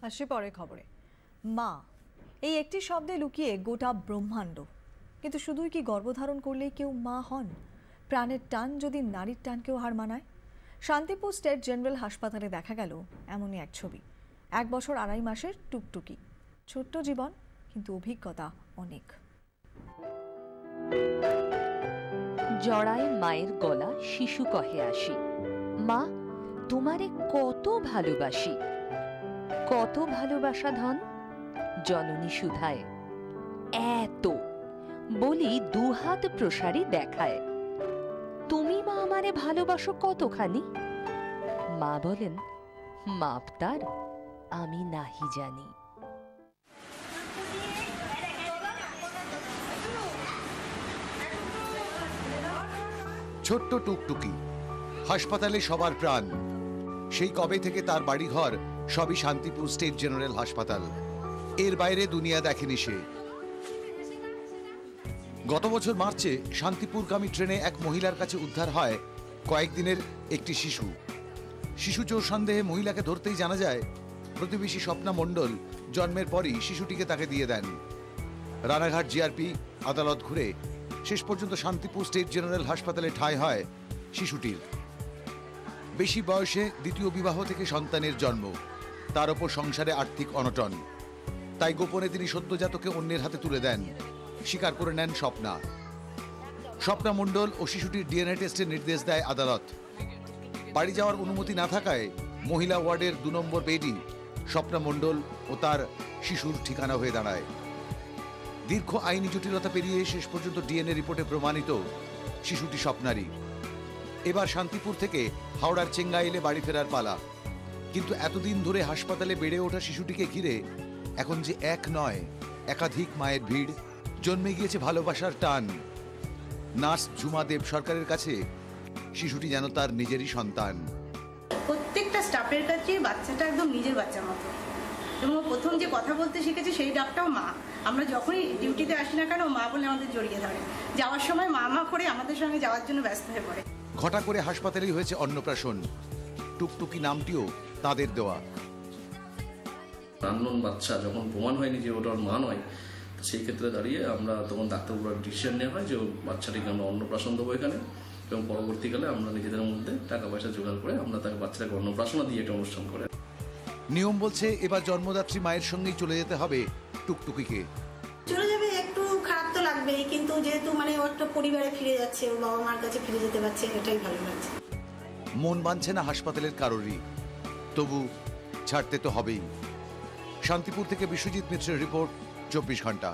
আসি পরে খবরে। মা এই একটি শব্দে লুকিয়ে গোটা ব্রহ্মাণ্ড। কিন্তু শুধুই কি গর্ভধারণ করলেই কেউ মা হন? প্রাণের টান যদি নারীর টানকেও হার মানায়। শান্তিপুর স্টেট জেনারেল হাসপাতালে দেখা গেল এমনই এক ছবি। 1 বছর 2.5 মাসের টুকটুকি, ছোট্ট জীবন, কিন্তু অভিজ্ঞতা অনেক। জড়ায় মায়ের গলা শিশু কহে আসি, মা তোমারে কত ভালোবাসি। কত ভালোবাসা ধন জননী সুধায়, এত বলি দুহাত প্রসারী দেখায়। তুমি মা আমারে ভালোবাসো কতখানি? মা বলেন, মাপ তার আমি নাহি জানি। ছোট্ট টুকটুকি, হাসপাতালে সবার প্রাণ। সেই কবে থেকে তার বাড়িঘর সবই শান্তিপুর স্টেট জেনারেল হাসপাতাল। এর বাইরে দুনিয়া দেখেনি সে। গত বছর মার্চে শান্তিপুরগামী ট্রেনে এক মহিলার কাছে উদ্ধার হয় কয়েকদিনের একটি শিশু। শিশু চোর সন্দেহে মহিলাকে ধরতেই জানা যায় প্রতিবেশী স্বপ্না মণ্ডল জন্মের পরই শিশুটিকে তাকে দিয়ে দেন। রানাঘাট জিআরপি আদালত ঘুরে শেষ পর্যন্ত শান্তিপুর স্টেট জেনারেল হাসপাতালে ঠাঁই হয় শিশুটির। বেশি বয়সে দ্বিতীয় বিবাহ থেকে সন্তানের জন্ম, তার ওপর সংসারে আর্থিক অনটন। তাই গোপনে তিনি সদ্যজাতকে অন্যের হাতে তুলে দেন, স্বীকার করে নেন স্বপ্না মণ্ডল ও শিশুটির ডিএনএ টেস্টের নির্দেশ দেয় আদালত। বাড়ি যাওয়ার অনুমতি না থাকায় মহিলা ওয়ার্ডের 2 নম্বর বেডই স্বপ্না মণ্ডল ও তার শিশুর ঠিকানা হয়ে দাঁড়ায়। দীর্ঘ আইনি জটিলতা পেরিয়ে শেষ পর্যন্ত ডিএনএ রিপোর্টে প্রমাণিত শিশুটি স্বপ্নারই। এবার শান্তিপুর থেকে হাওড়ার চেঙ্গাইলে বাড়ি ফেরার পালা। কিন্তু এতদিন ধরে হাসপাতালে বেড়ে ওঠা শিশুটিকে ঘিরে এখন যে এক নয় একাধিক মায়ের ভিড়, জন্মে গিয়েছে ভালোবাসার টান। নার্স ঝুমা দেব সরকারের কাছে শিশুটি যেন তার নিজেরই সন্তান। প্রত্যেকটা স্টাফের কাছে বাচ্চাটা একদম নিজের বাচ্চার মতো, এবং প্রথম যে কথা বলতে শিখেছে সেই ডাকটাও মা। আমরা যখনই ডিউটিতে আসি না কেন মা বলে আমাদের জড়িয়ে ধরে। যাওয়ার সময় মা মা করে আমাদের সঙ্গে যাওয়ার জন্য ব্যস্ত হয়ে পড়ে। ঘটা করে হাসপাতালেই হয়েছে অন্নপ্রাশন। টুকটুকি নামটিও তাদের দেওয়া। আননোন বাচ্চা যখন প্রমাণ হয়নি যে ওটার মা নয়, সেই ক্ষেত্রে দাঁড়িয়ে আমরা তখন ডাক্তারবাবুর ডিসিশন নেওয়া হয় যে বাচ্চাটিকে আমরা অন্নপ্রাশন দেবো এখানে, এবং পরবর্তীকালে আমরা নিজেদের মধ্যে টাকা পয়সা জোগাড় করে আমরা তাকে বাচ্চাটাকে অন্নপ্রাশনা দিয়ে একটা অনুষ্ঠান করে। নিয়ম বলছে এবার জন্মদাত্রী মায়ের সঙ্গেই চলে যেতে হবে টুকটুকিকে। চলে যাবে, একটু খারাপ তো লাগবেই, কিন্তু যেহেতু ওর একটা পরিবারে ফিরে যাচ্ছে, ও বাবা মার কাছে ফিরে যেতে পারছে, এটাই ভালো লাগছে। মন মানছে না হাসপাতালের কারোরই, তবু ছাড়তে তো হবেই। শান্তিপুর থেকে বিশ্বজিৎ মিত্রের রিপোর্ট, 24 ঘন্টা।